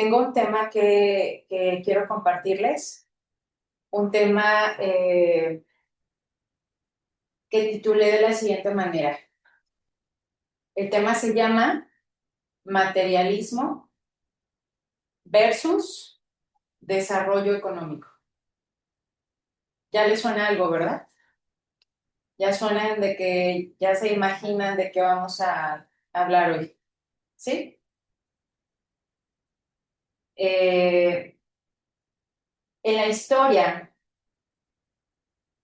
Tengo un tema que quiero compartirles, un tema que titulé de la siguiente manera. El tema se llama materialismo versus desarrollo económico. Ya les suena algo, ¿verdad? Ya suenan de que ya se imaginan de qué vamos a hablar hoy, ¿sí? Eh, en la historia,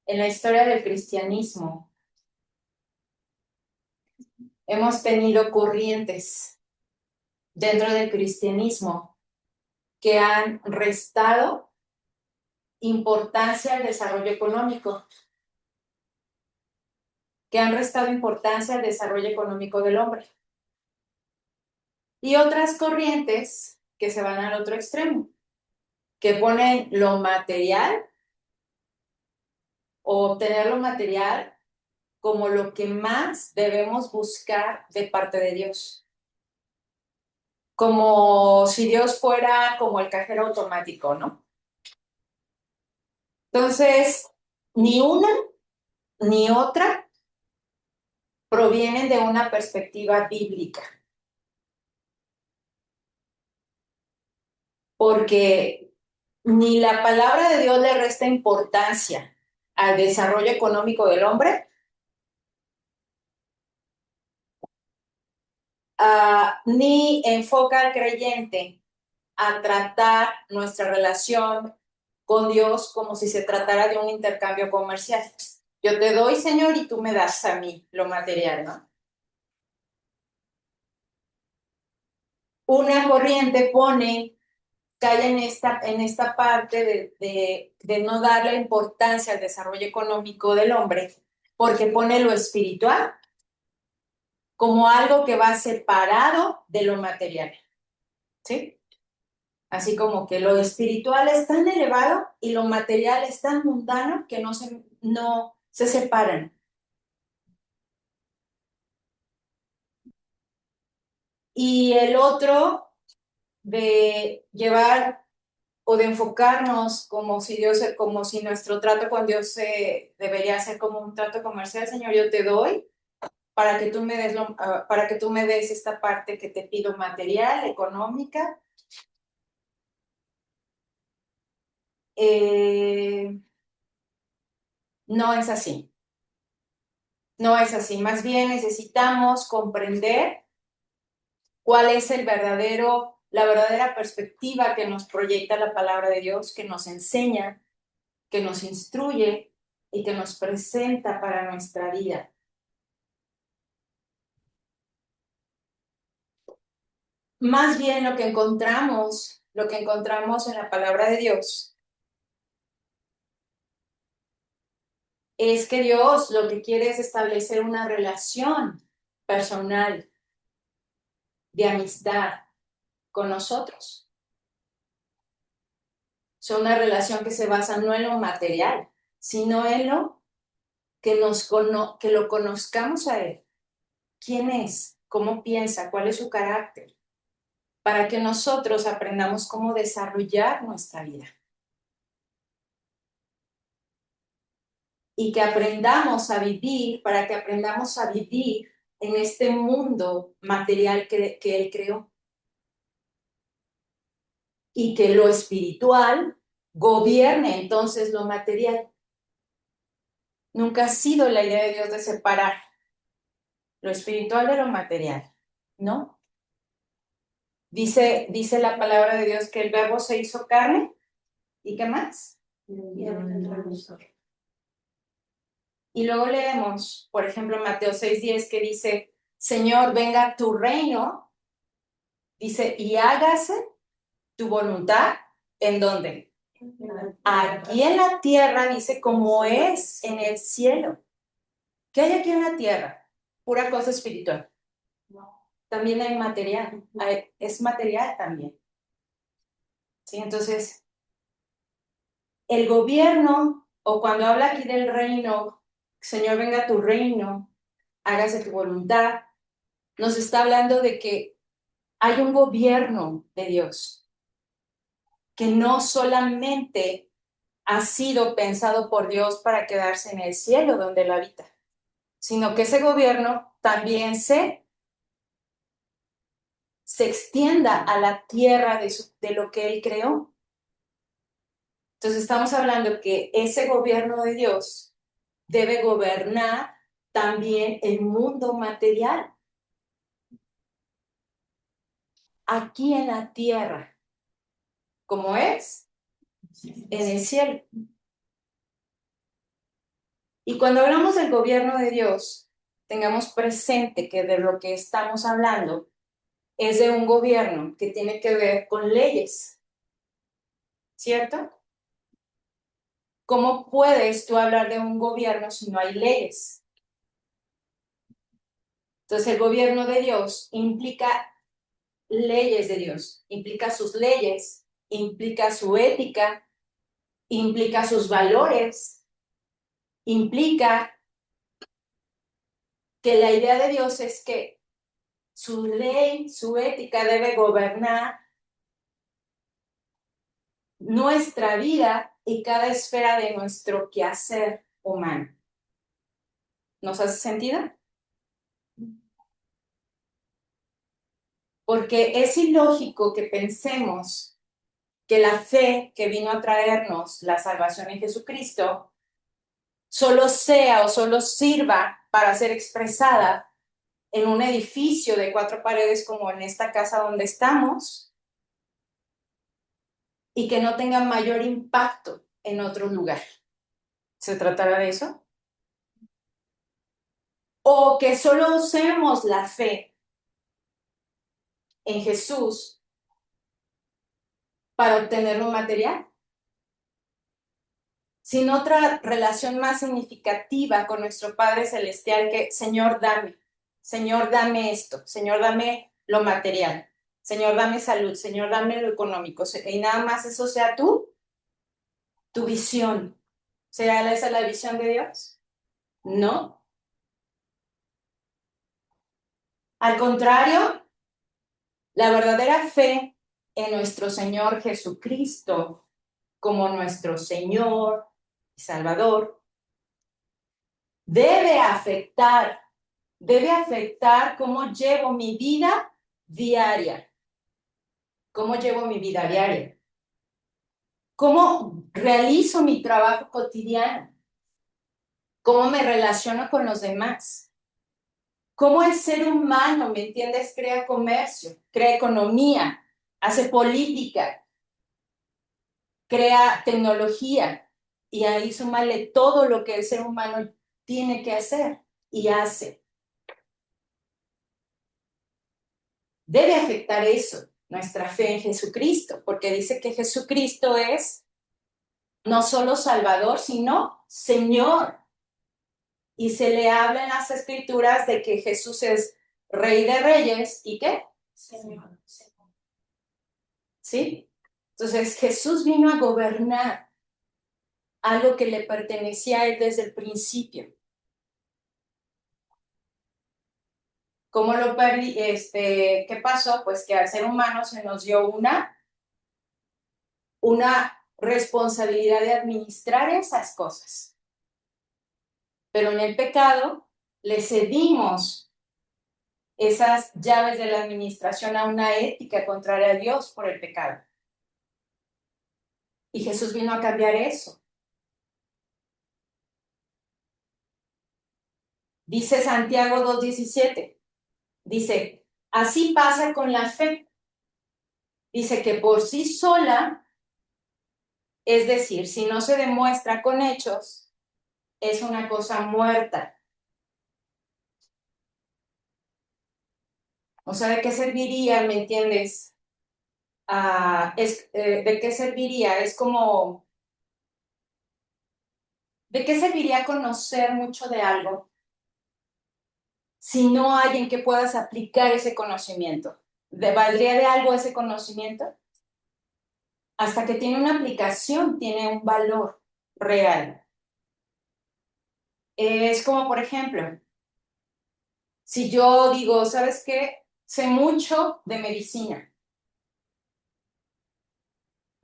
en la historia del cristianismo, hemos tenido corrientes dentro del cristianismo que han restado importancia al desarrollo económico, que han restado importancia al desarrollo económico del hombre. Y otras corrientes que se van al otro extremo, que ponen lo material o obtener lo material como lo que más debemos buscar de parte de Dios. Como si Dios fuera como el cajero automático, ¿no? Entonces, ni una ni otra provienen de una perspectiva bíblica, porque ni la palabra de Dios le resta importancia al desarrollo económico del hombre, ni enfoca al creyente a tratar nuestra relación con Dios como si se tratara de un intercambio comercial. Yo te doy, Señor, y tú me das a mí lo material, ¿no? Una corriente cae en esta parte de no darle importancia al desarrollo económico del hombre, porque pone lo espiritual como algo que va separado de lo material, ¿sí? Así como que lo espiritual es tan elevado y lo material es tan mundano que no se separan. Y el otro de llevar o de enfocarnos como si como si nuestro trato con Dios debería ser como un trato comercial. Señor, yo te doy para que tú me des para que tú me des esta parte que te pido material, económica. Eh, no es así. No es así. Más bien necesitamos comprender cuál es la verdadera perspectiva que nos proyecta la palabra de Dios, que nos enseña, que nos instruye y que nos presenta para nuestra vida. Más bien lo que encontramos en la palabra de Dios, es que Dios lo que quiere es establecer una relación personal de amistad con nosotros. Es una relación que se basa no en lo material, sino en lo que lo conozcamos a Él. ¿Quién es? ¿Cómo piensa? ¿Cuál es su carácter? Para que nosotros aprendamos cómo desarrollar nuestra vida. Y que aprendamos a vivir, para que aprendamos a vivir en este mundo material que Él creó. Y que lo espiritual gobierne entonces lo material. Nunca ha sido la idea de Dios de separar lo espiritual de lo material, ¿no? Dice la palabra de Dios que el verbo se hizo carne, ¿y qué más? Y luego leemos, por ejemplo, Mateo 6:10, que dice, Señor, venga tu reino, dice, y hágase tu voluntad, ¿en dónde? Aquí en la tierra, dice, como es en el cielo. ¿Qué hay aquí en la tierra? Pura cosa espiritual. También hay material, es material también. ¿Sí? Entonces, el gobierno, o cuando habla aquí del reino, Señor, venga tu reino, hágase tu voluntad, nos está hablando de que hay un gobierno de Dios. que no solamente ha sido pensado por Dios para quedarse en el cielo donde Él habita, sino que ese gobierno también se extienda a la tierra de lo que Él creó. Entonces estamos hablando que ese gobierno de Dios debe gobernar también el mundo material, aquí en la tierra, como es en el cielo. Y cuando hablamos del gobierno de Dios, tengamos presente que de lo que estamos hablando es de un gobierno que tiene que ver con leyes, ¿cierto? ¿Cómo puedes tú hablar de un gobierno si no hay leyes? Entonces, el gobierno de Dios implica leyes de Dios, implica sus leyes, implica su ética, implica sus valores, implica que la idea de Dios es que su ley, su ética debe gobernar nuestra vida y cada esfera de nuestro quehacer humano. ¿Nos hace sentido? Porque es ilógico que pensemos que la fe que vino a traernos la salvación en Jesucristo solo sea o solo sirva para ser expresada en un edificio de 4 paredes como en esta casa donde estamos y que no tenga mayor impacto en otro lugar. ¿Se tratará de eso? O que solo usemos la fe en Jesús para obtener lo material, sin otra relación más significativa con nuestro Padre Celestial que, Señor, dame esto, Señor, dame lo material, Señor, dame salud, Señor, dame lo económico, y nada más eso sea tu visión. ¿Será esa la visión de Dios? No. Al contrario, la verdadera fe en nuestro Señor Jesucristo como nuestro Señor y Salvador debe afectar cómo llevo mi vida diaria. ¿Cómo llevo mi vida diaria? ¿Cómo realizo mi trabajo cotidiano? ¿Cómo me relaciono con los demás? ¿Cómo el ser humano, me entiendes, crea comercio, crea economía, hace política, crea tecnología? Y ahí súmale todo lo que el ser humano tiene que hacer y hace. Debe afectar eso, nuestra fe en Jesucristo, porque dice que Jesucristo es no solo Salvador, sino Señor. Y se le habla en las Escrituras de que Jesús es Rey de Reyes y ¿qué? Señor. ¿Sí? Entonces Jesús vino a gobernar algo que le pertenecía a él desde el principio. ¿Cómo lo perdí? ¿Qué pasó? Pues que al ser humano se nos dio una responsabilidad de administrar esas cosas. Pero en el pecado le cedimos esas llaves de la administración a una ética contraria a Dios por el pecado. Y Jesús vino a cambiar eso. Dice Santiago 2:17. Dice, así pasa con la fe. Dice que por sí sola, es decir, si no se demuestra con hechos, es una cosa muerta. O sea, ¿de qué serviría, me entiendes? ¿De qué serviría? Es como, ¿de qué serviría conocer mucho de algo si no hay en que puedas aplicar ese conocimiento? ¿Valdría de algo ese conocimiento? Hasta que tiene una aplicación, tiene un valor real. Es como, por ejemplo, si yo digo, ¿sabes qué? Sé mucho de medicina,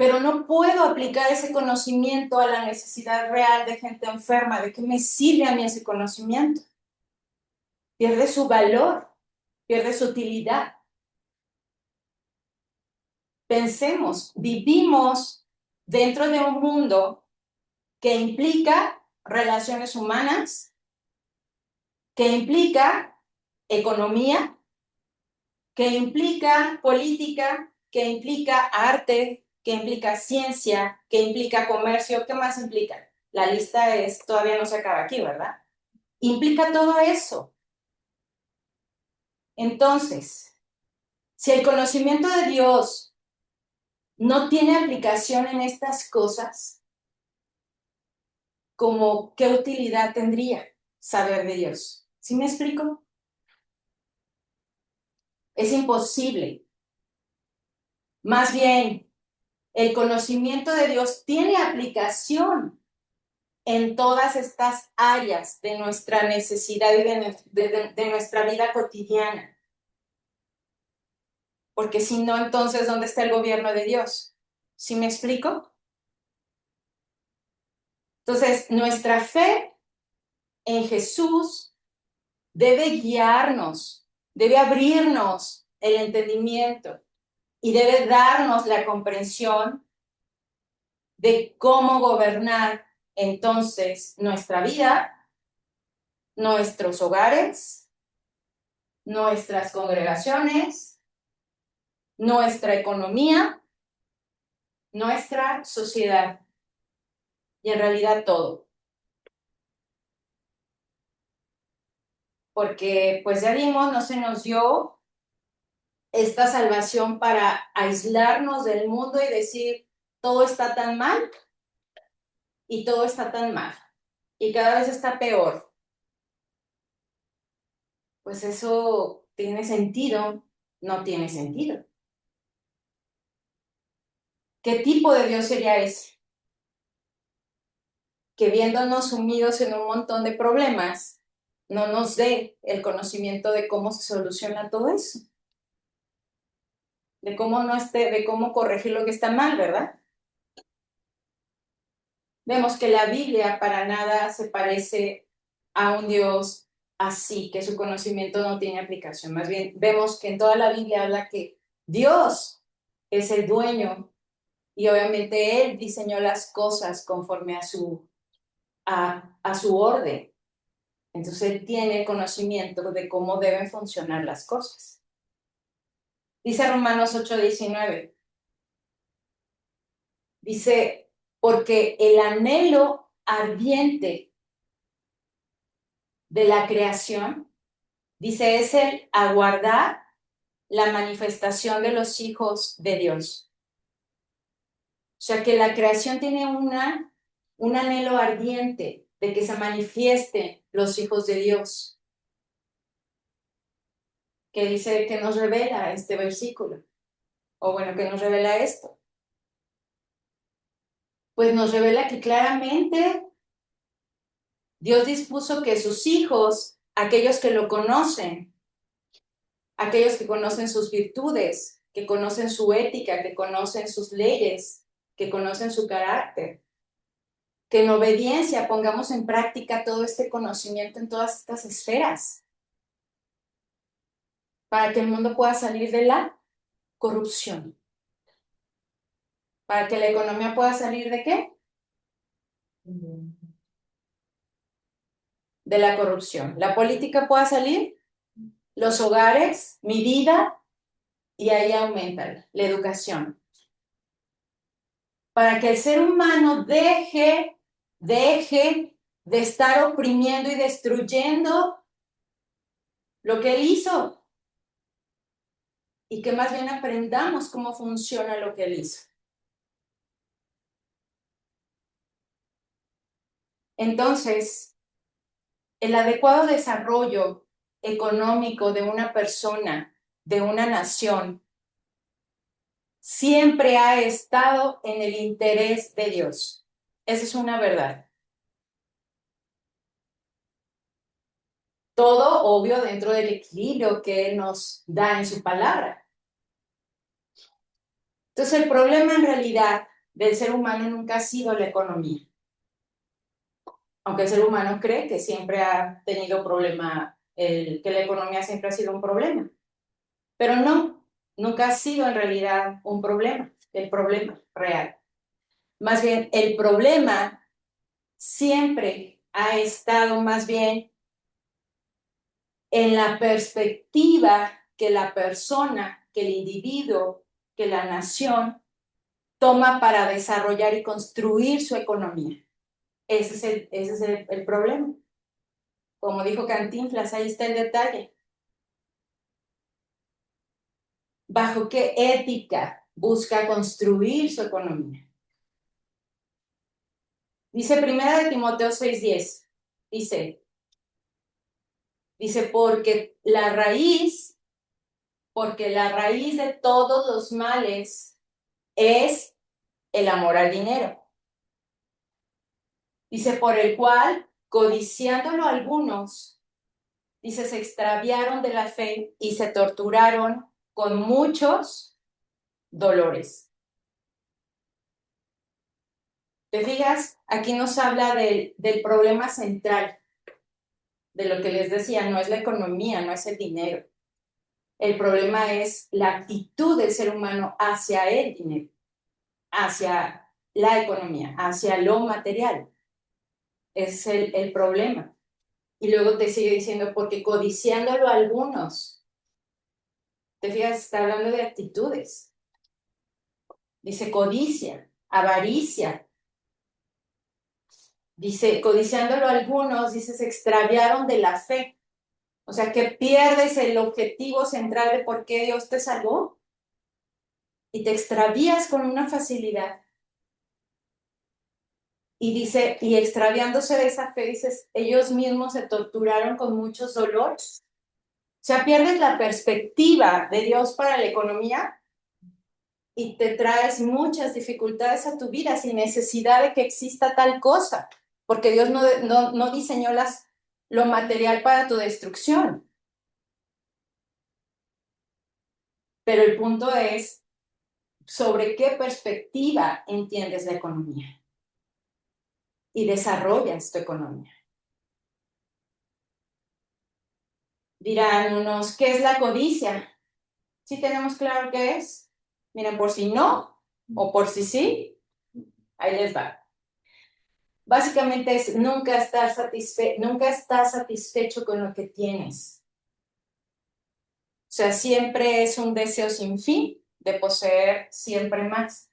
pero no puedo aplicar ese conocimiento a la necesidad real de gente enferma. ¿De qué me sirve a mí ese conocimiento? Pierde su valor, pierde su utilidad. Pensemos, vivimos dentro de un mundo que implica relaciones humanas, que implica economía, que implica política, que implica arte, que implica ciencia, que implica comercio. ¿Qué más implica? La lista todavía no se acaba aquí, ¿verdad? Implica todo eso. Entonces, si el conocimiento de Dios no tiene aplicación en estas cosas, ¿cómo qué utilidad tendría saber de Dios? ¿Sí me explico? Es imposible. Más bien, el conocimiento de Dios tiene aplicación en todas estas áreas de nuestra necesidad y de nuestra vida cotidiana. Porque si no, entonces, ¿dónde está el gobierno de Dios? ¿Sí me explico? Entonces, nuestra fe en Jesús debe guiarnos, debe abrirnos el entendimiento y debe darnos la comprensión de cómo gobernar entonces nuestra vida, nuestros hogares, nuestras congregaciones, nuestra economía, nuestra sociedad y en realidad todo. Porque pues ya vimos, no se nos dio esta salvación para aislarnos del mundo y decir, todo está tan mal y todo está tan mal y cada vez está peor. Pues eso tiene sentido, no tiene sentido. ¿Qué tipo de Dios sería ese? Que viéndonos sumidos en un montón de problemas, no nos dé el conocimiento de cómo se soluciona todo eso, de cómo corregir lo que está mal, ¿verdad? Vemos que la Biblia para nada se parece a un Dios así, que su conocimiento no tiene aplicación. Más bien, vemos que en toda la Biblia habla que Dios es el dueño y obviamente Él diseñó las cosas conforme a su orden. Entonces Él tiene conocimiento de cómo deben funcionar las cosas. Dice Romanos 8:19. Dice, porque el anhelo ardiente de la creación, dice, es el aguardar la manifestación de los hijos de Dios. O sea que la creación tiene un anhelo ardiente de que se manifiesten los hijos de Dios, que dice que nos revela este versículo, o bueno, que nos revela esto. Pues nos revela que claramente Dios dispuso que sus hijos, aquellos que lo conocen, aquellos que conocen sus virtudes, que conocen su ética, que conocen sus leyes, que conocen su carácter, que en obediencia pongamos en práctica todo este conocimiento en todas estas esferas, para que el mundo pueda salir de la corrupción, para que la economía pueda salir ¿de qué? De la corrupción. La política pueda salir, los hogares, mi vida, y ahí aumenta la educación. Para que el ser humano deje de estar oprimiendo y destruyendo lo que él hizo y que más bien aprendamos cómo funciona lo que él hizo. Entonces, el adecuado desarrollo económico de una persona, de una nación, siempre ha estado en el interés de Dios. Esa es una verdad. Todo obvio dentro del equilibrio que Él nos da en su palabra. Entonces el problema en realidad del ser humano nunca ha sido la economía. Aunque el ser humano cree que siempre ha tenido problema, que la economía siempre ha sido un problema. Pero no, nunca ha sido en realidad un problema, el problema real. Más bien, el problema siempre ha estado más bien en la perspectiva que la persona, que el individuo, que la nación toma para desarrollar y construir su economía. Ese es el problema. Como dijo Cantinflas, ahí está el detalle. ¿Bajo qué ética busca construir su economía? Dice Primera de Timoteo 6:10, dice, porque la raíz de todos los males es el amor al dinero. Dice, por el cual, codiciándolo algunos, dice, se extraviaron de la fe y se torturaron con muchos dolores. ¿Te fijas? Aquí nos habla del problema central, de lo que les decía, no es la economía, no es el dinero. El problema es la actitud del ser humano hacia el dinero, hacia la economía, hacia lo material. Es el problema. Y luego te sigue diciendo, porque codiciándolo algunos, te fijas, está hablando de actitudes. Dice codicia, avaricia. Dice, codiciándolo algunos, dice, se extraviaron de la fe. O sea, que pierdes el objetivo central de por qué Dios te salvó y te extravías con una facilidad. Y dice, y extraviándose de esa fe, dices, ellos mismos se torturaron con muchos dolores. O sea, pierdes la perspectiva de Dios para la economía y te traes muchas dificultades a tu vida sin necesidad de que exista tal cosa, porque Dios no diseñó lo material para tu destrucción. Pero el punto es sobre qué perspectiva entiendes la economía y desarrollas tu economía. Dirán unos, ¿qué es la codicia? ¿Sí tenemos claro qué es? Miren, por si no o por si sí, ahí les va. Básicamente es nunca estar satisfecho con lo que tienes. O sea, siempre es un deseo sin fin de poseer siempre más.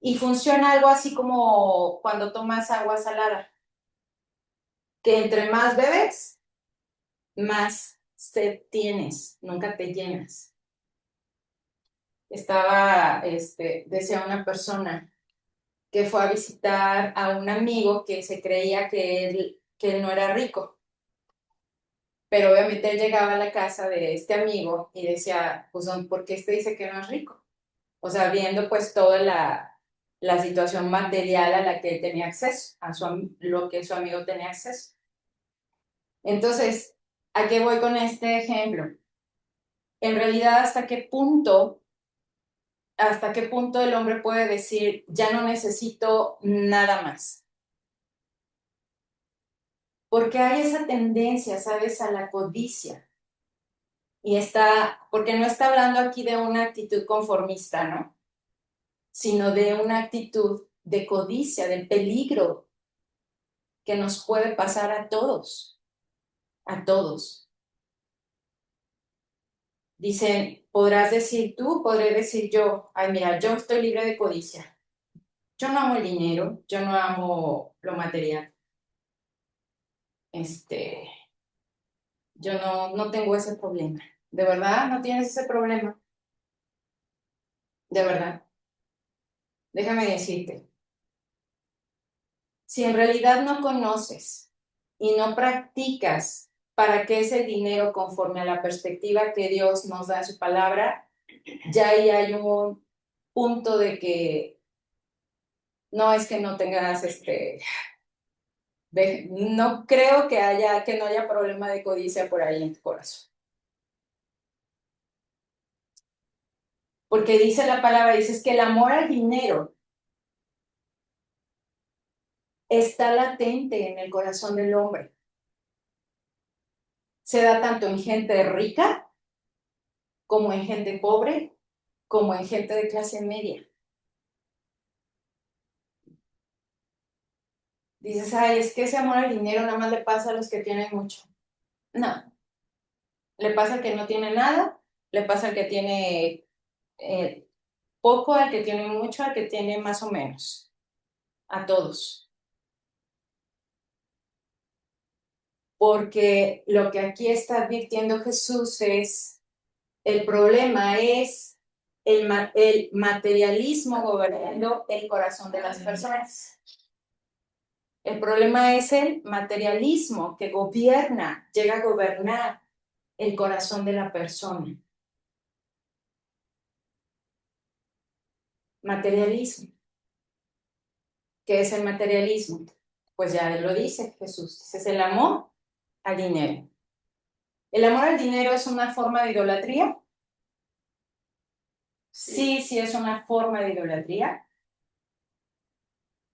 Y funciona algo así como cuando tomas agua salada, que entre más bebes, más sed tienes, nunca te llenas. Decía una persona que fue a visitar a un amigo que se creía que él no era rico. Pero obviamente él llegaba a la casa de este amigo y decía, pues, ¿por qué este dice que no es rico? O sea, viendo pues toda la situación material a la que él tenía acceso, lo que su amigo tenía acceso. Entonces, ¿a qué voy con este ejemplo? En realidad, hasta qué punto el hombre puede decir, ya no necesito nada más? Porque hay esa tendencia, ¿sabes?, a la codicia. Porque no está hablando aquí de una actitud conformista, ¿no? Sino de una actitud de codicia, del peligro que nos puede pasar a todos, a todos. Dicen, podrás decir tú, podré decir yo, ay, mira, yo estoy libre de codicia. Yo no amo el dinero, yo no amo lo material. Yo no tengo ese problema. ¿De verdad no tienes ese problema? De verdad. Déjame decirte, si en realidad no conoces y no practicas para qué es el dinero conforme a la perspectiva que Dios nos da en su palabra, ya ahí hay un punto de que no es que no tengas no creo que no haya problema de codicia por ahí en tu corazón. Porque dice la palabra, dice es que el amor al dinero está latente en el corazón del hombre. Se da tanto en gente rica, como en gente pobre, como en gente de clase media. Dices, ay, es que ese amor al dinero nada más le pasa a los que tienen mucho. No, le pasa al que no tiene nada, le pasa al que tiene poco, al que tiene mucho, al que tiene más o menos, a todos. Porque lo que aquí está advirtiendo Jesús es, el problema es el materialismo gobernando el corazón de las personas. El problema es el materialismo que gobierna, llega a gobernar el corazón de la persona. Materialismo. ¿Qué es el materialismo? Pues ya lo dice Jesús, es el amor al dinero. ¿El amor al dinero es una forma de idolatría? Sí, sí es una forma de idolatría.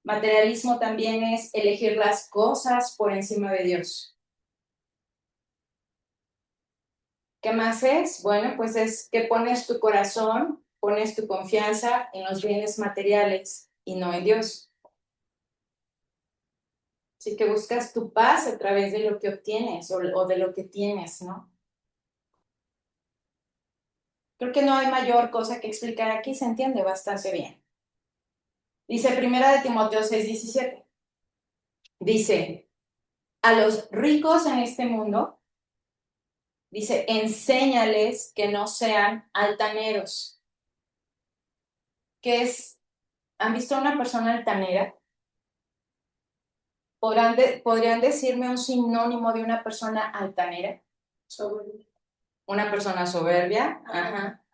Materialismo también es elegir las cosas por encima de Dios. ¿Qué más es? Bueno, pues es que pones tu corazón, pones tu confianza en los bienes materiales y no en Dios. Así que buscas tu paz a través de lo que obtienes o de lo que tienes, ¿no? Creo que no hay mayor cosa que explicar aquí, se entiende bastante bien. Dice Primera de Timoteo 6:17. Dice, a los ricos en este mundo, dice, enséñales que no sean altaneros. ¿Qué es? ¿Han visto a una persona altanera? ¿Podrían decirme un sinónimo de una persona altanera? Soberbia. Una persona soberbia, ajá,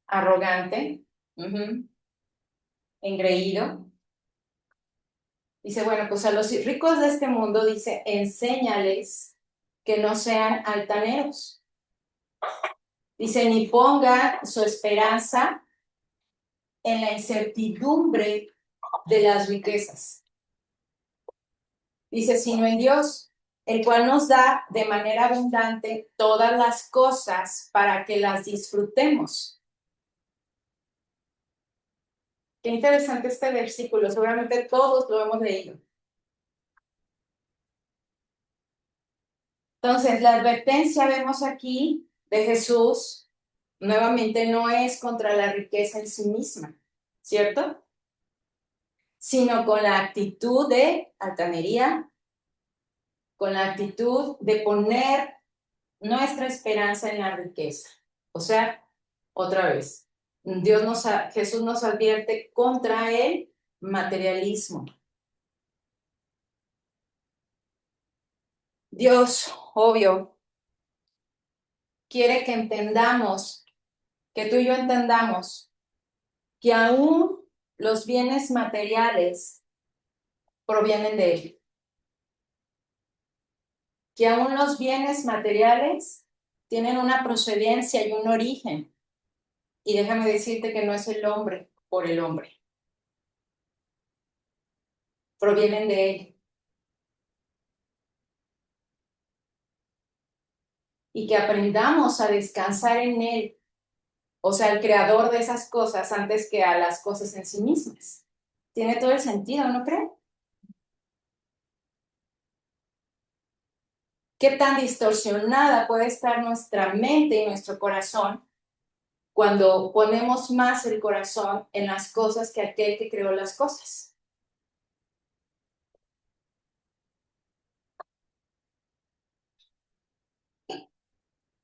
arrogante, engreído. Dice, bueno, pues a los ricos de este mundo, dice, enséñales que no sean altaneros. Dice, ni ponga su esperanza en la incertidumbre de las riquezas. Dice, sino en Dios, el cual nos da de manera abundante todas las cosas para que las disfrutemos. Qué interesante este versículo, seguramente todos lo hemos leído. Entonces, la advertencia vemos aquí de Jesús, nuevamente no es contra la riqueza en sí misma, ¿cierto? Sino con la actitud de altanería, con la actitud de poner nuestra esperanza en la riqueza. O sea, otra vez, Jesús nos advierte contra el materialismo. Dios, obvio, quiere que entendamos, que tú y yo entendamos que aún los bienes materiales provienen de Él. Que aún los bienes materiales tienen una procedencia y un origen. Y déjame decirte que no es el hombre por el hombre. Provienen de Él. Y que aprendamos a descansar en Él, o sea, el creador de esas cosas antes que a las cosas en sí mismas. Tiene todo el sentido, ¿no creen? ¿Qué tan distorsionada puede estar nuestra mente y nuestro corazón cuando ponemos más el corazón en las cosas que aquel que creó las cosas?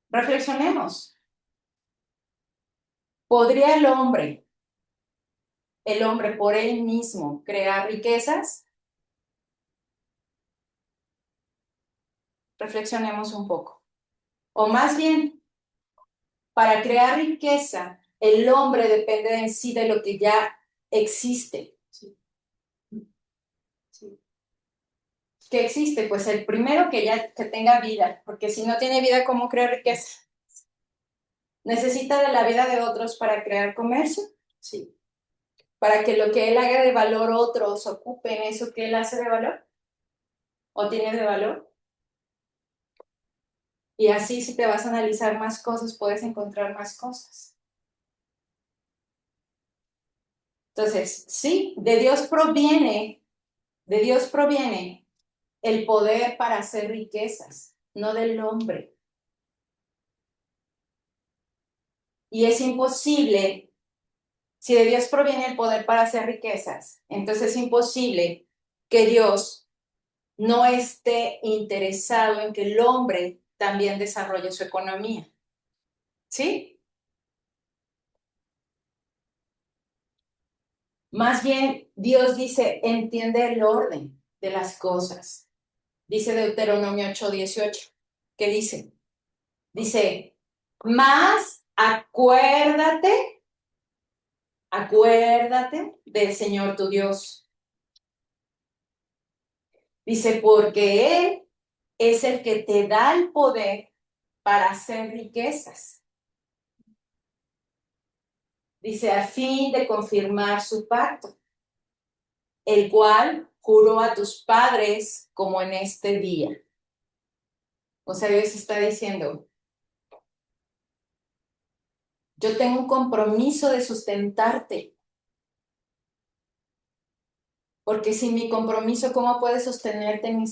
Reflexionemos. ¿Podría el hombre por él mismo, crear riquezas? Reflexionemos un poco. O más bien, para crear riqueza, el hombre depende en sí de lo que ya existe. Sí. Sí. ¿Qué existe? Pues el primero que ya que tenga vida, porque si no tiene vida, ¿cómo crea riqueza? ¿Necesita de la vida de otros para crear comercio? Sí. ¿Para que lo que él haga de valor otros ocupen eso que él hace de valor? ¿O tiene de valor? Y así, si te vas a analizar más cosas, puedes encontrar más cosas. Entonces, sí, de Dios proviene el poder para hacer riquezas, no del hombre. Y es imposible, si de Dios proviene el poder para hacer riquezas, entonces es imposible que Dios no esté interesado en que el hombre también desarrolle su economía. ¿Sí? Más bien, Dios dice, entiende el orden de las cosas. Dice Deuteronomio 8:18. ¿Qué dice? Dice, más acuérdate del Señor tu Dios. Dice, porque Él es el que te da el poder para hacer riquezas. Dice, a fin de confirmar su pacto, el cual juró a tus padres como en este día. O sea, Dios está diciendo, yo tengo un compromiso de sustentarte, porque sin mi compromiso, ¿cómo puedes sostenerte en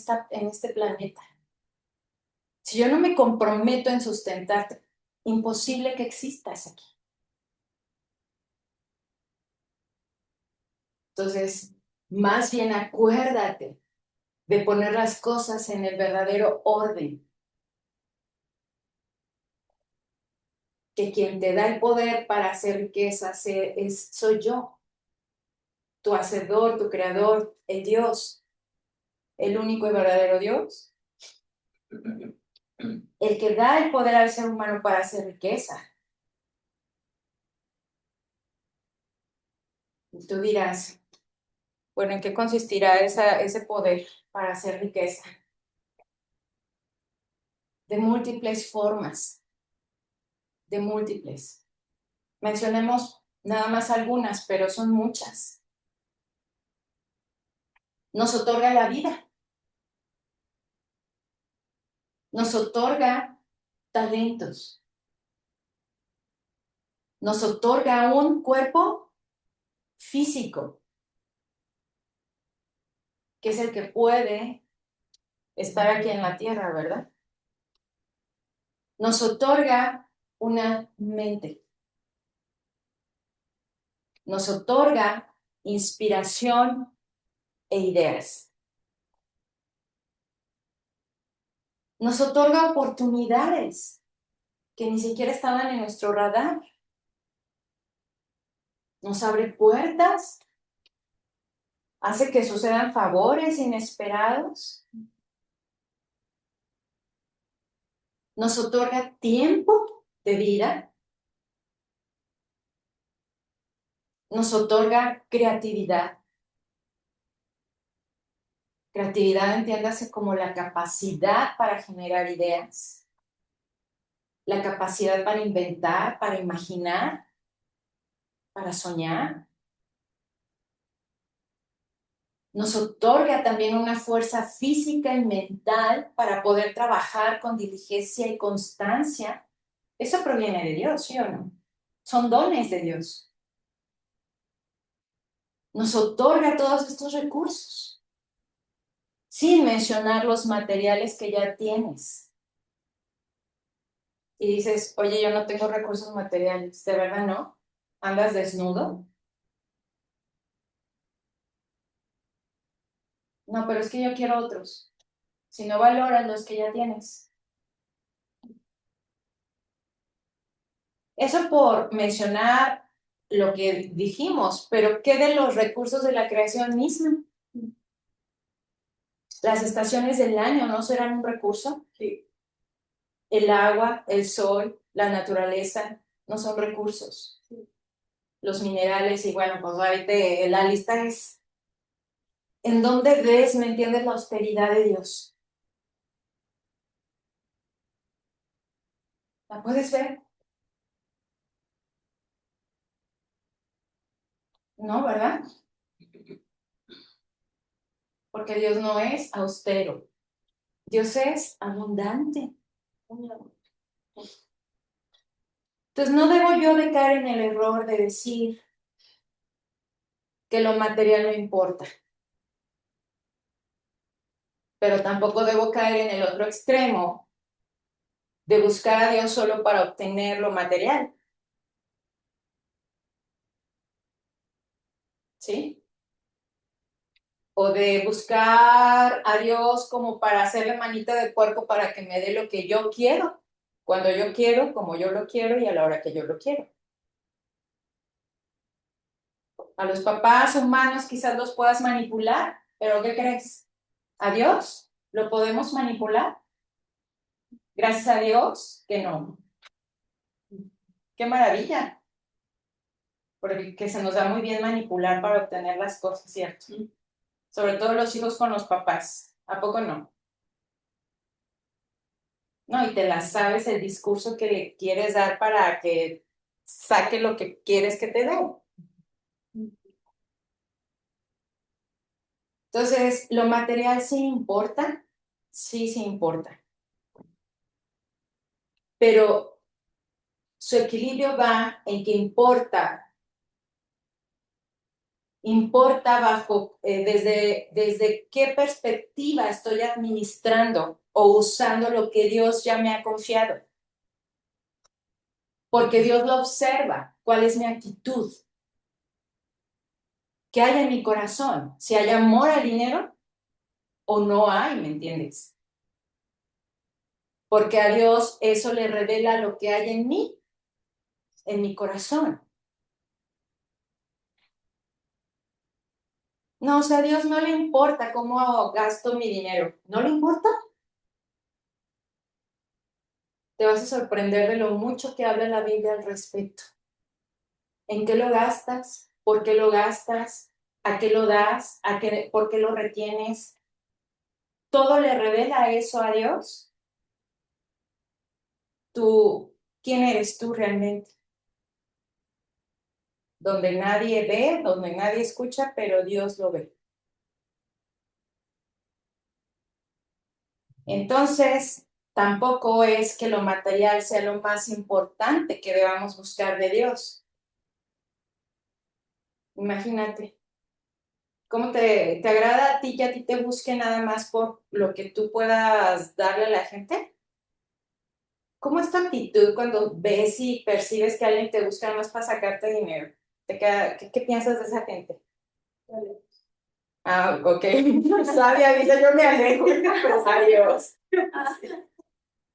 este planeta? Si yo no me comprometo en sustentarte, imposible que existas aquí. Entonces, más bien acuérdate de poner las cosas en el verdadero orden, que quien te da el poder para hacer riquezas soy yo, tu hacedor, tu creador, el Dios, el único y verdadero Dios, el que da el poder al ser humano para hacer riqueza. Y tú dirás, bueno, ¿en qué consistirá ese poder para hacer riqueza? De múltiples formas, de múltiples. Mencionemos nada más algunas, pero son muchas. Nos otorga la vida, nos otorga talentos, nos otorga un cuerpo físico, que es el que puede estar aquí en la tierra, ¿verdad? Nos otorga una mente, nos otorga inspiración e ideas. Nos otorga oportunidades que ni siquiera estaban en nuestro radar. Nos abre puertas, hace que sucedan favores inesperados. Nos otorga tiempo de vida. Nos otorga creatividad. Creatividad, entiéndase como la capacidad para generar ideas, la capacidad para inventar, para imaginar, para soñar. Nos otorga también una fuerza física y mental para poder trabajar con diligencia y constancia. Eso proviene de Dios, ¿sí o no? Son dones de Dios. Nos otorga todos estos recursos, sin mencionar los materiales que ya tienes. Y dices, oye, yo no tengo recursos materiales, ¿de verdad no? ¿Andas desnudo? No, pero es que yo quiero otros. Si no valoras los que ya tienes. Eso por mencionar lo que dijimos, pero ¿qué de los recursos de la creación misma? Las estaciones del año, ¿no serán un recurso? Sí. El agua, el sol, la naturaleza, no son recursos. Sí. Los minerales, y bueno, pues ahorita la lista es, ¿en dónde ves, me entiendes, la austeridad de Dios? ¿La puedes ver? No, ¿verdad? Porque Dios no es austero. Dios es abundante. Entonces no debo yo de caer en el error de decir que lo material no importa, pero tampoco debo caer en el otro extremo de buscar a Dios solo para obtener lo material, ¿sí? O de buscar a Dios como para hacerle manita de puerco para que me dé lo que yo quiero, cuando yo quiero, como yo lo quiero y a la hora que yo lo quiero. A los papás humanos quizás los puedas manipular, pero ¿qué crees? ¿A Dios lo podemos manipular? Gracias a Dios que no. Qué maravilla, porque se nos da muy bien manipular para obtener las cosas, ¿cierto? Sobre todo los hijos con los papás. ¿A poco no? No, y te la sabes el discurso que le quieres dar para que saque lo que quieres que te dé. Entonces, ¿lo material sí importa? Sí, sí importa. Pero su equilibrio va en que importa bajo, desde qué perspectiva estoy administrando o usando lo que Dios ya me ha confiado. Porque Dios lo observa. ¿Cuál es mi actitud? ¿Qué hay en mi corazón? Si hay amor al dinero o no hay, ¿me entiendes? Porque a Dios eso le revela lo que hay en mí, en mi corazón. No, o sea, a Dios no le importa cómo gasto mi dinero. ¿No le importa? Te vas a sorprender de lo mucho que habla la Biblia al respecto. ¿En qué lo gastas? ¿Por qué lo gastas? ¿A qué lo das? ¿Por qué lo retienes? ¿Todo le revela eso a Dios? Tú, ¿quién eres tú realmente? Donde nadie ve, donde nadie escucha, pero Dios lo ve. Entonces, tampoco es que lo material sea lo más importante que debamos buscar de Dios. Imagínate, ¿cómo te agrada a ti que a ti te busque nada más por lo que tú puedas darle a la gente? ¿Cómo es tu actitud cuando ves y percibes que alguien te busca más para sacarte dinero? ¿Qué piensas de esa gente? Ah, ok. Sabia, dice, yo me alejo. Pues adiós.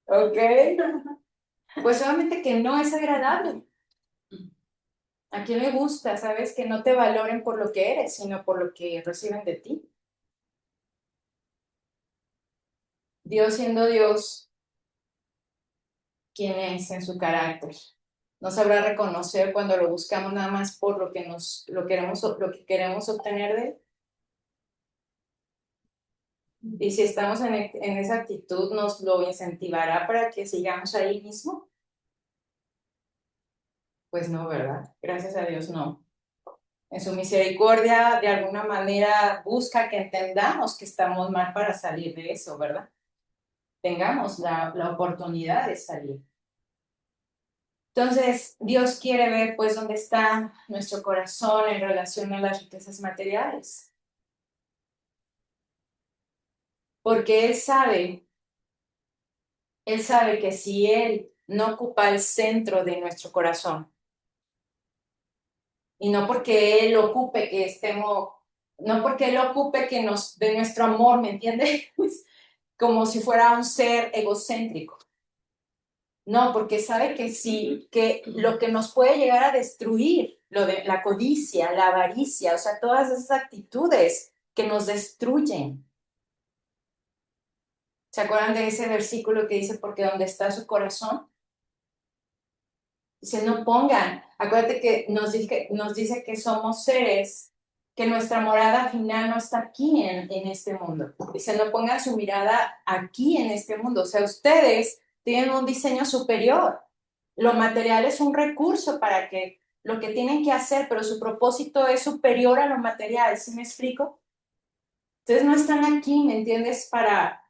Ok. Pues solamente que no es agradable. ¿A quién le gusta, sabes? Que no te valoren por lo que eres, sino por lo que reciben de ti. Dios siendo Dios, ¿quién es en su carácter? No sabrá reconocer cuando lo buscamos nada más por lo que queremos obtener de él. Y si estamos en esa actitud, nos lo incentivará para que sigamos ahí mismo. Pues no, ¿verdad? Gracias a Dios, no. En su misericordia, de alguna manera, busca que entendamos que estamos mal para salir de eso, ¿verdad? Tengamos la oportunidad de salir. Entonces, Dios quiere ver, pues, dónde está nuestro corazón en relación a las riquezas materiales. Porque Él sabe que si Él no ocupa el centro de nuestro corazón, y no porque Él ocupe que estemos, no porque Él ocupe que nos dé nuestro amor, ¿me entiendes? Como si fuera un ser egocéntrico. No, porque sabe que sí, que lo que nos puede llegar a destruir, lo de la codicia, la avaricia, o sea, todas esas actitudes que nos destruyen. ¿Se acuerdan de ese versículo que dice, porque donde está su corazón? Dice, no pongan, acuérdate que nos dice que somos seres, que nuestra morada final no está aquí en este mundo. Dice, no pongan su mirada aquí en este mundo. O sea, ustedes tienen un diseño superior. Lo material es un recurso para que lo que tienen que hacer, pero su propósito es superior a lo material, ¿sí me explico? Entonces no están aquí, ¿me entiendes? Para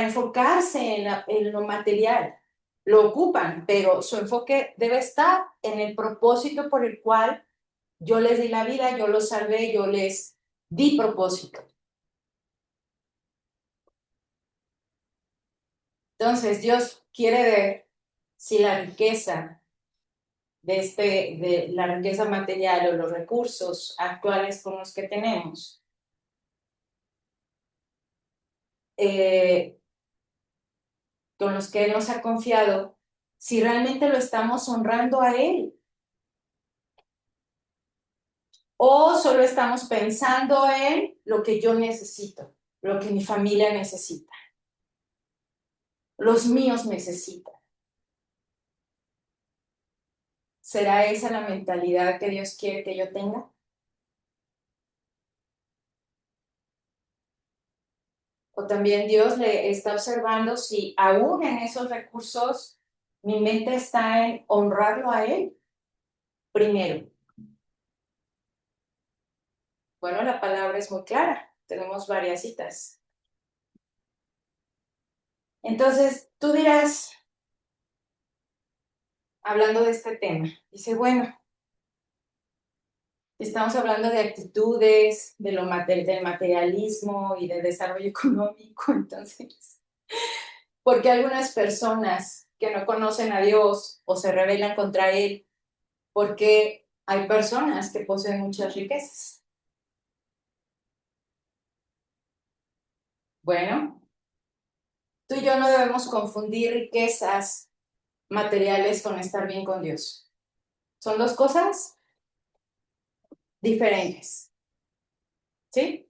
enfocarse en lo material. Lo ocupan, pero su enfoque debe estar en el propósito por el cual yo les di la vida, yo los salvé, yo les di propósito. Entonces Dios quiere ver si la riqueza de la riqueza material o los recursos actuales con los que tenemos, eh, con los que Él nos ha confiado, si realmente lo estamos honrando a Él o solo estamos pensando en lo que yo necesito, lo que mi familia necesita, los míos necesitan. ¿Será esa la mentalidad que Dios quiere que yo tenga? O también Dios le está observando si aún en esos recursos mi mente está en honrarlo a Él primero. Bueno, la palabra es muy clara, tenemos varias citas. Entonces, tú dirás, hablando de este tema, dice, bueno, estamos hablando de actitudes, de del materialismo y del desarrollo económico, entonces, ¿por qué algunas personas que no conocen a Dios o se rebelan contra Él? Porque hay personas que poseen muchas riquezas. Bueno, tú y yo no debemos confundir riquezas materiales con estar bien con Dios. Son dos cosas diferentes, ¿sí?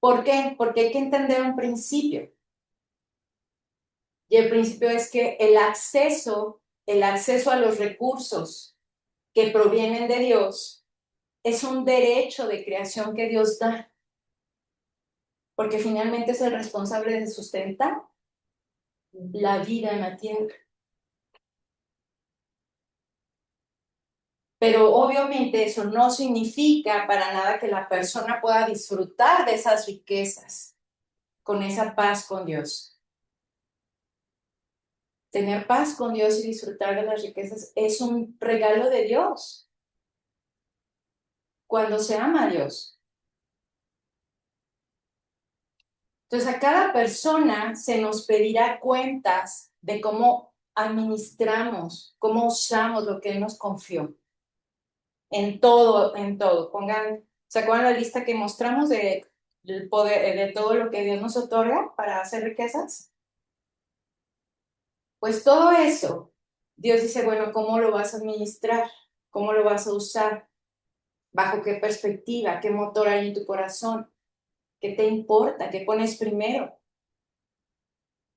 ¿Por qué? Porque hay que entender un principio. Y el principio es que el acceso a los recursos que provienen de Dios es un derecho de creación que Dios da, porque finalmente es el responsable de sustentar la vida en la tierra. Pero obviamente eso no significa para nada que la persona pueda disfrutar de esas riquezas con esa paz con Dios. Tener paz con Dios y disfrutar de las riquezas es un regalo de Dios cuando se ama a Dios. Entonces a cada persona se nos pedirá cuentas de cómo administramos, cómo usamos lo que Él nos confió. En todo, en todo. Pongan, ¿se acuerdan la lista que mostramos del poder, de todo lo que Dios nos otorga para hacer riquezas? Pues todo eso, Dios dice, bueno, ¿cómo lo vas a administrar? ¿Cómo lo vas a usar? ¿Bajo qué perspectiva? ¿Qué motor hay en tu corazón? ¿Qué te importa? ¿Qué pones primero?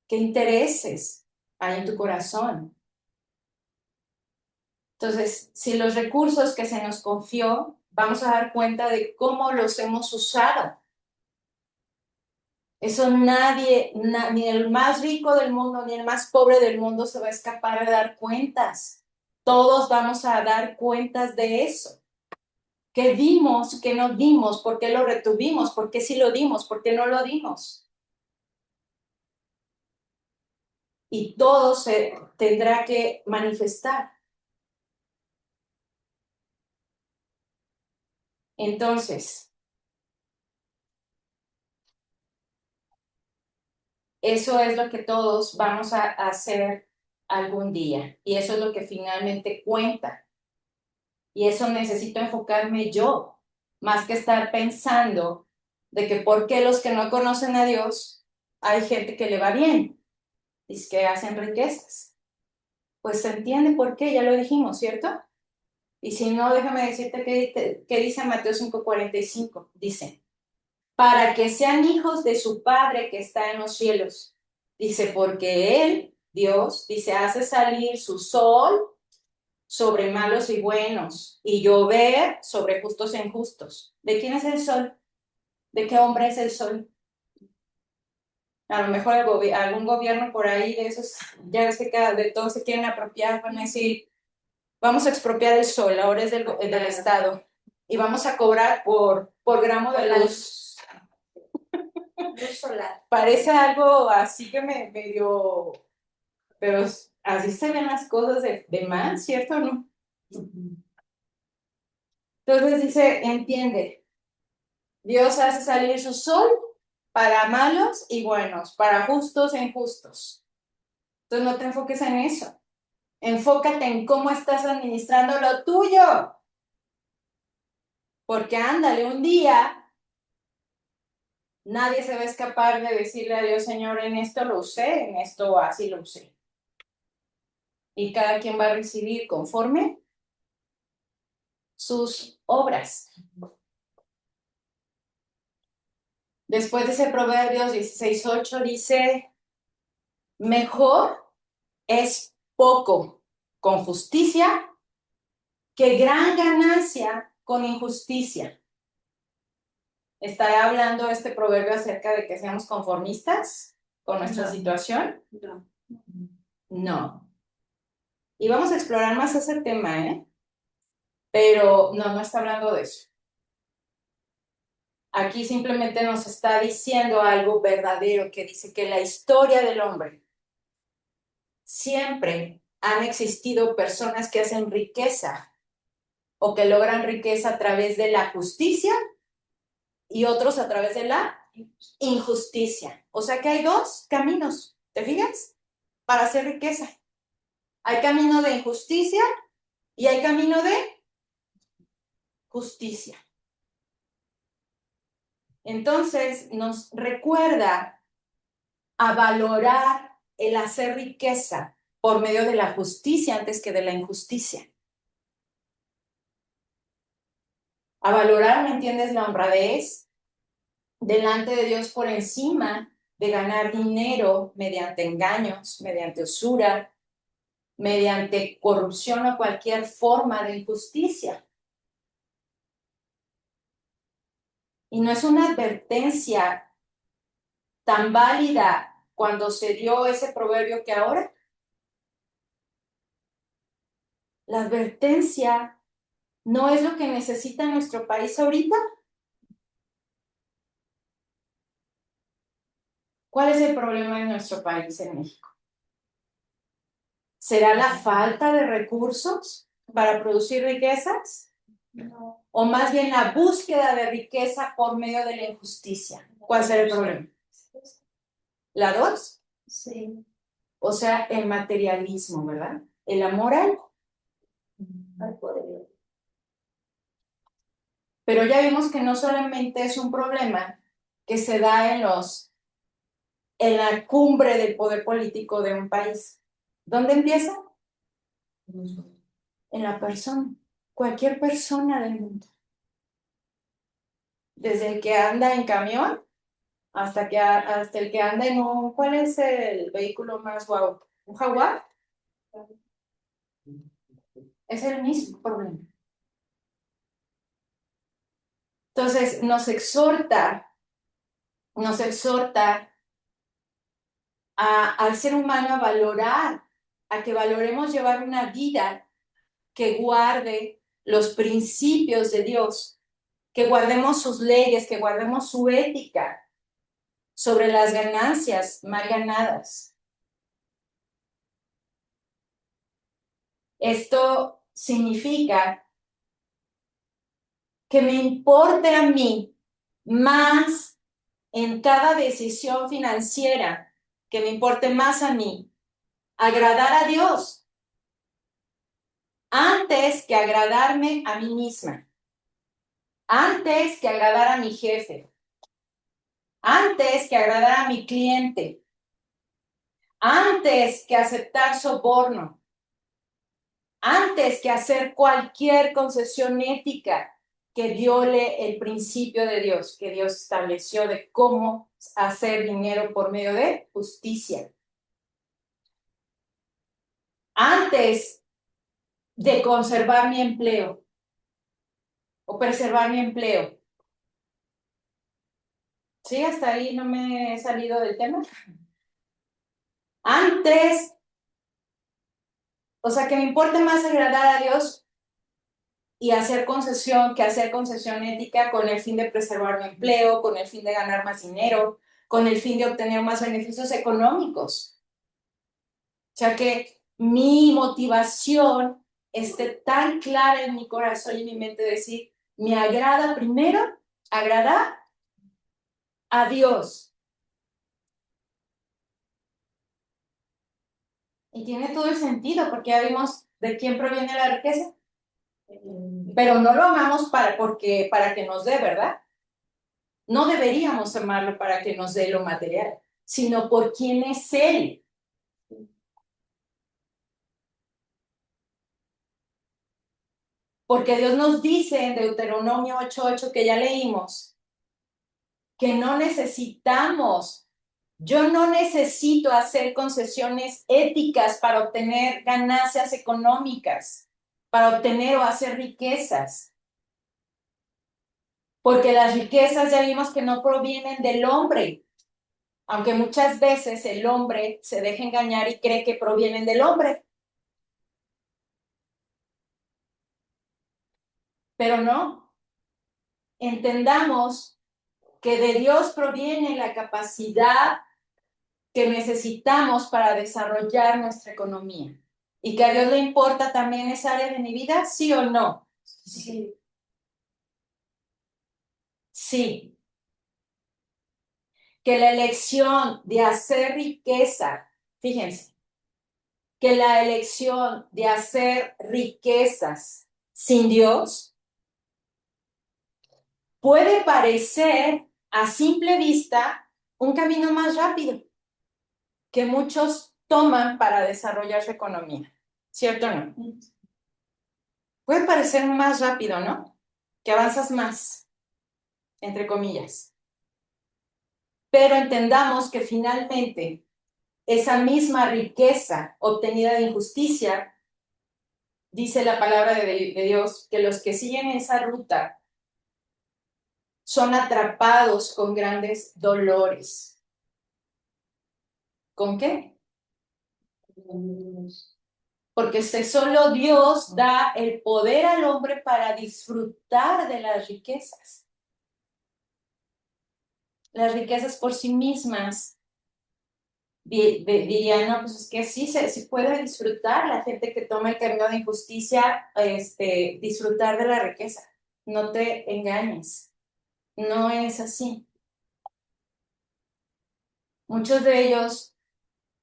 ¿Qué intereses hay en tu corazón? Entonces, si los recursos que se nos confió, vamos a dar cuenta de cómo los hemos usado. Eso nadie, ni el más rico del mundo, ni el más pobre del mundo se va a escapar de dar cuentas. Todos vamos a dar cuentas de eso. ¿Qué dimos? ¿Qué no dimos? ¿Por qué lo retuvimos? ¿Por qué sí lo dimos? ¿Por qué no lo dimos? Y todo se tendrá que manifestar. Entonces, eso es lo que todos vamos a hacer algún día. Y eso es lo que finalmente cuenta. Y eso necesito enfocarme yo, más que estar pensando de que por qué los que no conocen a Dios hay gente que le va bien, y que hacen riquezas. Pues se entiende por qué, ya lo dijimos, ¿cierto? Y si no, déjame decirte qué dice Mateo 5:45. Dice, para que sean hijos de su Padre que está en los cielos. Dice, porque Él, Dios, dice, hace salir su sol sobre malos y buenos y llover sobre justos e injustos. ¿De quién es el sol? ¿De qué hombre es el sol? A lo mejor algún gobierno por ahí de esos, ya ves que de todos se quieren apropiar, van a decir, vamos a expropiar el sol, ahora es del Estado, y vamos a cobrar por gramo de luz. Luz solar. Parece algo así que me dio, pero así se ven las cosas de más, ¿cierto o no? Entonces dice, entiende, Dios hace salir su sol para malos y buenos, para justos e injustos. Entonces no te enfoques en eso. Enfócate en cómo estás administrando lo tuyo. Porque ándale, un día nadie se va a escapar de decirle a Dios, Señor, en esto lo usé, en esto así lo usé. Y cada quien va a recibir conforme sus obras. Después de ese Proverbios 16:8 dice, mejor es poco con justicia que gran ganancia con injusticia. ¿Está hablando este proverbio acerca de que seamos conformistas con nuestra situación? No. No. Y vamos a explorar más ese tema, ¿eh? Pero no está hablando de eso. Aquí simplemente nos está diciendo algo verdadero, que dice que la historia del hombre siempre han existido personas que hacen riqueza o que logran riqueza a través de la justicia y otros a través de la injusticia. O sea que hay dos caminos, ¿te fijas? Para hacer riqueza. Hay camino de injusticia y hay camino de justicia. Entonces nos recuerda a valorar el hacer riqueza por medio de la justicia antes que de la injusticia. A valorar, ¿me entiendes? La honradez delante de Dios por encima de ganar dinero mediante engaños, mediante usura, mediante corrupción o cualquier forma de injusticia. Y no es una advertencia tan válida cuando se dio ese proverbio que ahora. La advertencia no es lo que necesita nuestro país ahorita. ¿Cuál es el problema en nuestro país, en México? ¿Será la falta de recursos para producir riquezas? No. ¿O más bien la búsqueda de riqueza por medio de la injusticia? ¿Cuál será el problema? ¿La dos? Sí. O sea, el materialismo, ¿verdad? El amor Al poder. Pero ya vimos que no solamente es un problema que se da en la cumbre del poder político de un país. ¿Dónde empieza? En la persona, cualquier persona del mundo. Desde el que anda en camión hasta el que anda en un, ¿cuál es el vehículo más guau? ¿Un Jaguar? Es el mismo problema. Entonces, nos exhorta al ser humano a valorar, a que valoremos llevar una vida que guarde los principios de Dios, que guardemos sus leyes, que guardemos su ética sobre las ganancias mal ganadas. Esto significa que me importe a mí más en cada decisión financiera, que me importe más a mí agradar a Dios antes que agradarme a mí misma, antes que agradar a mi jefe, antes que agradar a mi cliente, antes que aceptar soborno, antes que hacer cualquier concesión ética que viole el principio de Dios, que Dios estableció de cómo hacer dinero por medio de justicia. Antes de conservar mi empleo o preservar mi empleo. ¿Sí? Hasta ahí no me he salido del tema. Antes O sea, que me importe más agradar a Dios y hacer concesión que hacer concesión ética con el fin de preservar mi empleo, con el fin de ganar más dinero, con el fin de obtener más beneficios económicos. O sea, que mi motivación esté tan clara en mi corazón y en mi mente de decir, me agrada primero agradar a Dios. Y tiene todo el sentido, porque ya vimos de quién proviene la riqueza. Pero no lo amamos para que nos dé, ¿verdad? No deberíamos amarlo para que nos dé lo material, sino por quién es Él. Porque Dios nos dice en Deuteronomio 8:8 que ya leímos, que no necesitamos, yo no necesito hacer concesiones éticas para obtener ganancias económicas, para obtener o hacer riquezas. Porque las riquezas ya vimos que no provienen del hombre, aunque muchas veces el hombre se deja engañar y cree que provienen del hombre, pero no. Entendamos que de Dios proviene la capacidad que necesitamos para desarrollar nuestra economía. ¿Y que a Dios le importa también esa área de mi vida? ¿Sí o no? Sí. Sí. Que la elección de hacer riqueza, fíjense, que la elección de hacer riquezas sin Dios puede parecer a simple vista un camino más rápido que muchos toman para desarrollar su economía. ¿Cierto o no? Puede parecer más rápido, ¿no? Que avanzas más, entre comillas. Pero entendamos que finalmente esa misma riqueza obtenida de injusticia, dice la palabra de Dios, que los que siguen esa ruta son atrapados con grandes dolores. ¿Con qué? Porque solo Dios da el poder al hombre para disfrutar de las riquezas. Las riquezas por sí mismas dirían, no, pues es que sí se puede disfrutar la gente que toma el camino de injusticia, disfrutar de la riqueza. No te engañes, no es así. Muchos de ellos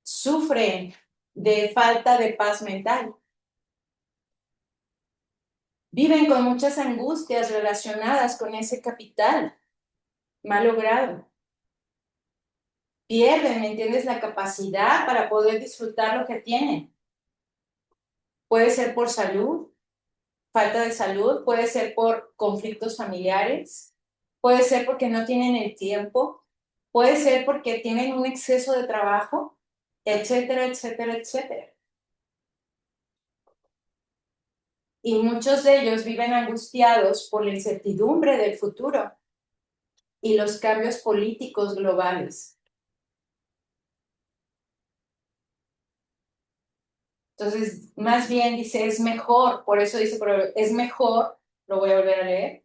sufren de falta de paz mental. Viven con muchas angustias relacionadas con ese capital mal logrado. Pierden, ¿me entiendes?, la capacidad para poder disfrutar lo que tienen. Puede ser por salud, falta de salud, puede ser por conflictos familiares, puede ser porque no tienen el tiempo, puede ser porque tienen un exceso de trabajo, etcétera, etcétera, etcétera. Y muchos de ellos viven angustiados por la incertidumbre del futuro y los cambios políticos globales. Entonces, más bien dice, es mejor, por eso dice, pero es mejor, lo voy a volver a leer,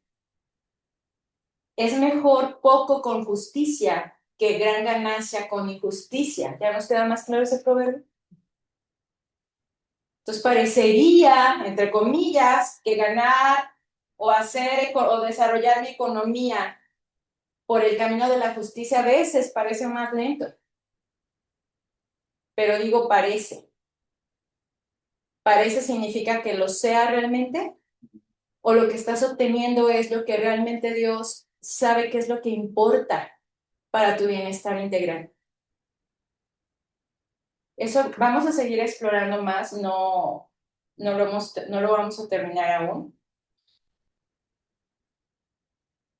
es mejor poco con justicia que gran ganancia con injusticia. ¿Ya nos queda más claro ese proverbio? Entonces, parecería, entre comillas, que ganar o hacer o desarrollar mi economía por el camino de la justicia a veces parece más lento. Pero digo parece. ¿Parece significa que lo sea realmente? ¿O lo que estás obteniendo es lo que realmente Dios sabe que es lo que importa para tu bienestar integral? Eso vamos a seguir explorando más, no lo vamos a terminar aún.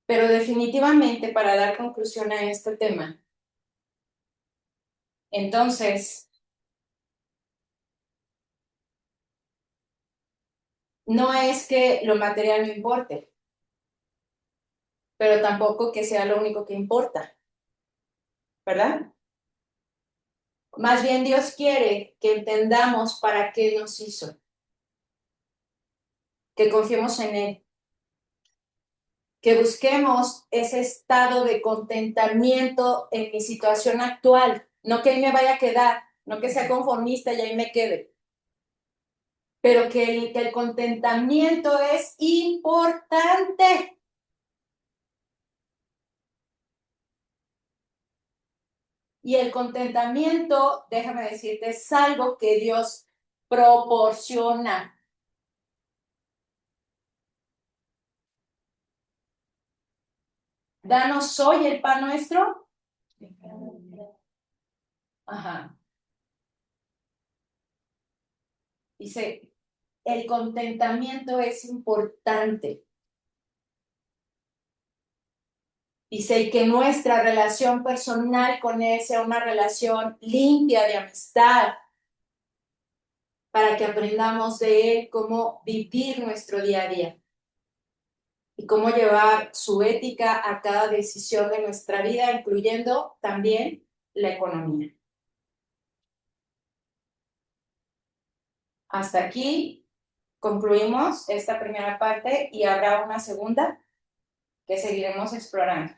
Pero definitivamente para dar conclusión a este tema, entonces, no es que lo material no importe, pero tampoco que sea lo único que importa, ¿verdad? Más bien Dios quiere que entendamos para qué nos hizo, que confiemos en Él, que busquemos ese estado de contentamiento en mi situación actual, no que ahí me vaya a quedar, no que sea conformista y ahí me quede, pero que el contentamiento es importante. Y el contentamiento, déjame decirte, es algo que Dios proporciona. Danos hoy el pan nuestro. Ajá. Dice, el contentamiento es importante. Dice, y que nuestra relación personal con Él sea una relación limpia de amistad, para que aprendamos de Él cómo vivir nuestro día a día y cómo llevar su ética a cada decisión de nuestra vida, incluyendo también la economía. Hasta aquí concluimos esta primera parte y habrá una segunda que seguiremos explorando.